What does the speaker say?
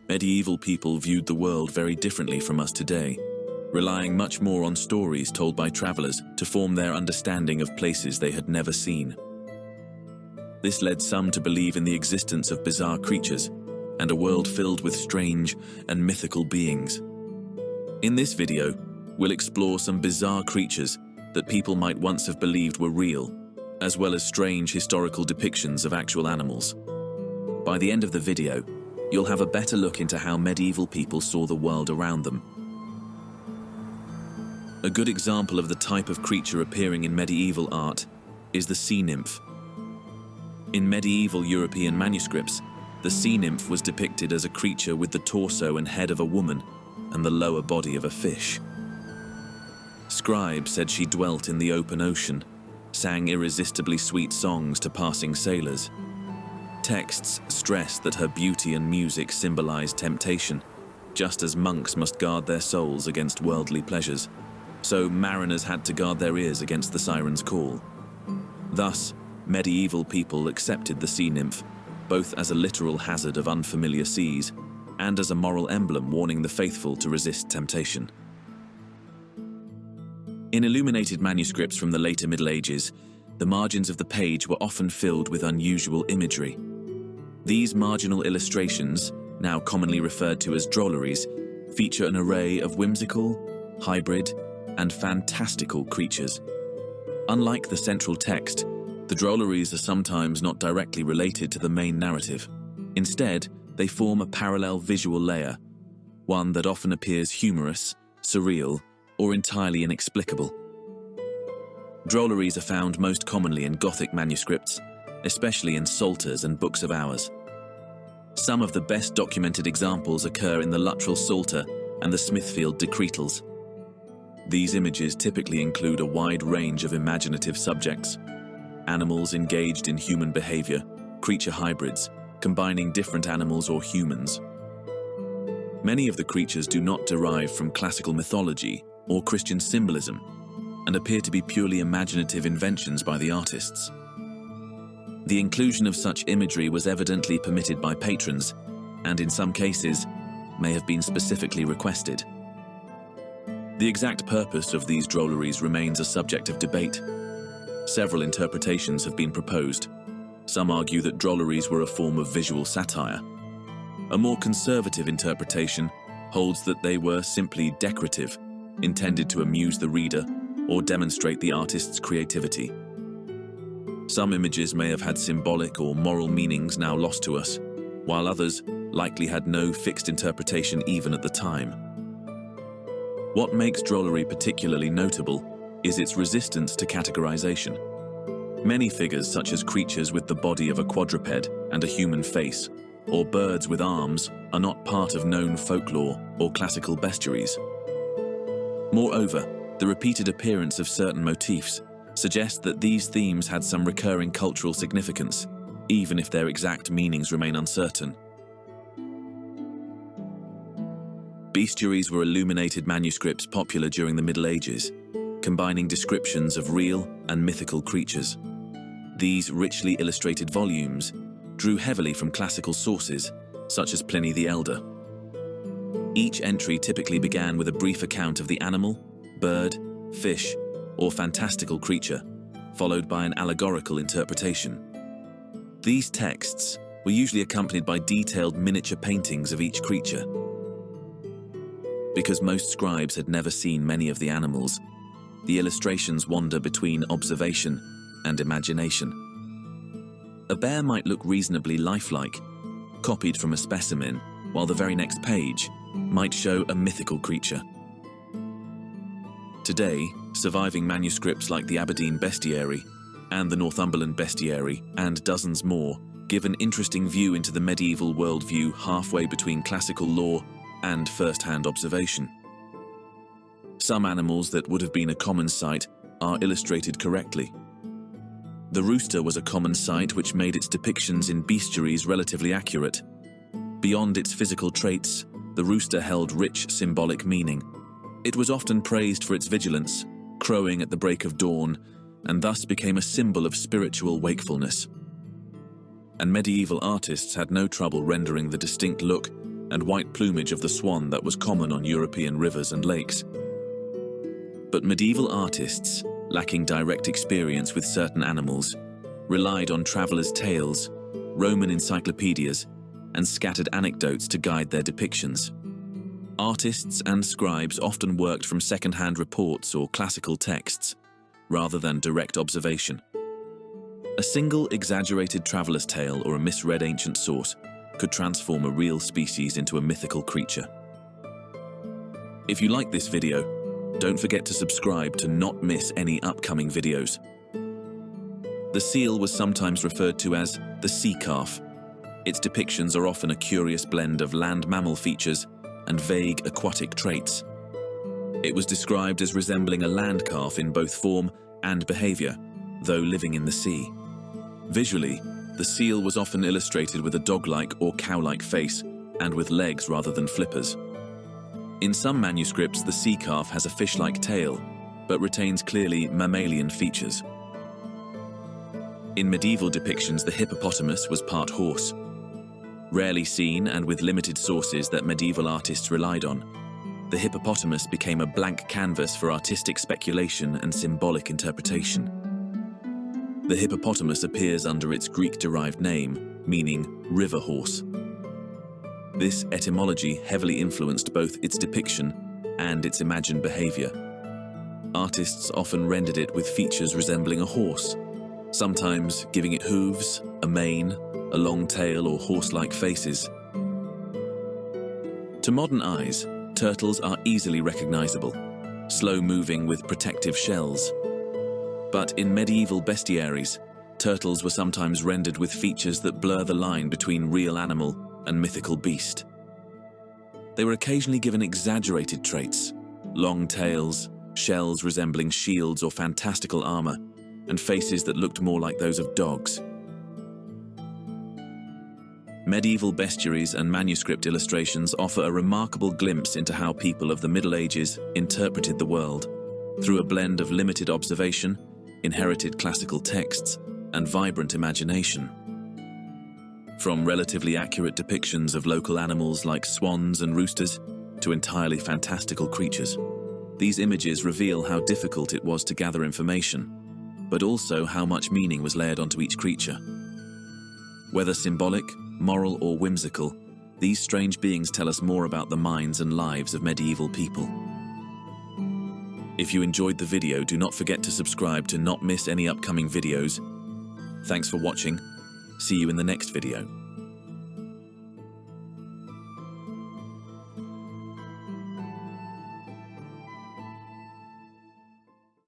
Medieval people viewed the world very differently from us today, relying much more on stories told by travelers to form their understanding of places they had never seen. This led some to believe in the existence of bizarre creatures and a world filled with strange and mythical beings. In this video, we'll explore some bizarre creatures that people might once have believed were real, as well as strange historical depictions of actual animals. By the end of the video, you'll have a better look into how medieval people saw the world around them. A good example of the type of creature appearing in medieval art is the sea nymph. In medieval European manuscripts, the sea nymph was depicted as a creature with the torso and head of a woman and the lower body of a fish. Scribes said she dwelt in the open ocean, sang irresistibly sweet songs to passing sailors. Texts stressed that her beauty and music symbolized temptation, just as monks must guard their souls against worldly pleasures. So mariners had to guard their ears against the siren's call. Thus, medieval people accepted the sea nymph, both as a literal hazard of unfamiliar seas and as a moral emblem warning the faithful to resist temptation. In illuminated manuscripts from the later Middle Ages, the margins of the page were often filled with unusual imagery. These marginal illustrations, now commonly referred to as drolleries, feature an array of whimsical, hybrid, and fantastical creatures. Unlike the central text, the drolleries are sometimes not directly related to the main narrative. Instead, they form a parallel visual layer, one that often appears humorous, surreal, or entirely inexplicable. Drolleries are found most commonly in Gothic manuscripts, especially in psalters and books of hours. Some of the best documented examples occur in the Luttrell Psalter and the Smithfield Decretals. These images typically include a wide range of imaginative subjects: animals engaged in human behavior, creature hybrids, combining different animals or humans. Many of the creatures do not derive from classical mythology or Christian symbolism and appear to be purely imaginative inventions by the artists. The inclusion of such imagery was evidently permitted by patrons, and in some cases, may have been specifically requested. The exact purpose of these drolleries remains a subject of debate. Several interpretations have been proposed. Some argue that drolleries were a form of visual satire. A more conservative interpretation holds that they were simply decorative, intended to amuse the reader or demonstrate the artist's creativity. Some images may have had symbolic or moral meanings now lost to us, while others likely had no fixed interpretation even at the time. What makes drollery particularly notable is its resistance to categorization. Many figures, such as creatures with the body of a quadruped and a human face, or birds with arms, are not part of known folklore or classical bestiaries. Moreover, the repeated appearance of certain motifs suggests that these themes had some recurring cultural significance, even if their exact meanings remain uncertain. Bestiaries were illuminated manuscripts popular during the Middle Ages, combining descriptions of real and mythical creatures. These richly illustrated volumes drew heavily from classical sources, such as Pliny the Elder. Each entry typically began with a brief account of the animal, bird, fish, or fantastical creature, followed by an allegorical interpretation. These texts were usually accompanied by detailed miniature paintings of each creature. Because most scribes had never seen many of the animals, the illustrations wander between observation and imagination. A bear might look reasonably lifelike, copied from a specimen, while the very next page might show a mythical creature. Today, surviving manuscripts like the Aberdeen Bestiary and the Northumberland Bestiary and dozens more give an interesting view into the medieval worldview halfway between classical lore and first-hand observation. Some animals that would have been a common sight are illustrated correctly. The rooster was a common sight which made its depictions in bestiaries relatively accurate. Beyond its physical traits, the rooster held rich symbolic meaning. It was often praised for its vigilance, crowing at the break of dawn, and thus became a symbol of spiritual wakefulness. And medieval artists had no trouble rendering the distinct look and white plumage of the swan that was common on European rivers and lakes. But medieval artists, lacking direct experience with certain animals, relied on travelers' tales, Roman encyclopedias, and scattered anecdotes to guide their depictions. Artists and scribes often worked from second-hand reports or classical texts, rather than direct observation. A single exaggerated traveler's tale or a misread ancient source could transform a real species into a mythical creature. If you like this video, don't forget to subscribe to not miss any upcoming videos. The seal was sometimes referred to as the sea calf. Its depictions are often a curious blend of land mammal features and vague aquatic traits. It was described as resembling a land calf in both form and behavior, though living in the sea. Visually, the seal was often illustrated with a dog-like or cow-like face and with legs rather than flippers. In some manuscripts, the sea calf has a fish-like tail, but retains clearly mammalian features. In medieval depictions, the hippopotamus was part horse. Rarely seen and with limited sources that medieval artists relied on, the hippopotamus became a blank canvas for artistic speculation and symbolic interpretation. The hippopotamus appears under its Greek-derived name, meaning river horse. This etymology heavily influenced both its depiction and its imagined behavior. Artists often rendered it with features resembling a horse, sometimes giving it hooves, a mane, a long tail, or horse-like faces. To modern eyes, turtles are easily recognizable, slow-moving with protective shells. But in medieval bestiaries, turtles were sometimes rendered with features that blur the line between real animal and mythical beast. They were occasionally given exaggerated traits, long tails, shells resembling shields or fantastical armor, and faces that looked more like those of dogs. Medieval bestiaries and manuscript illustrations offer a remarkable glimpse into how people of the Middle Ages interpreted the world, through a blend of limited observation, inherited classical texts, and vibrant imagination. From relatively accurate depictions of local animals like swans and roosters to entirely fantastical creatures, these images reveal how difficult it was to gather information, but also how much meaning was layered onto each creature. Whether symbolic, moral, or whimsical, these strange beings tell us more about the minds and lives of medieval people. If you enjoyed the video, do not forget to subscribe to not miss any upcoming videos. Thanks for watching. See you in the next video.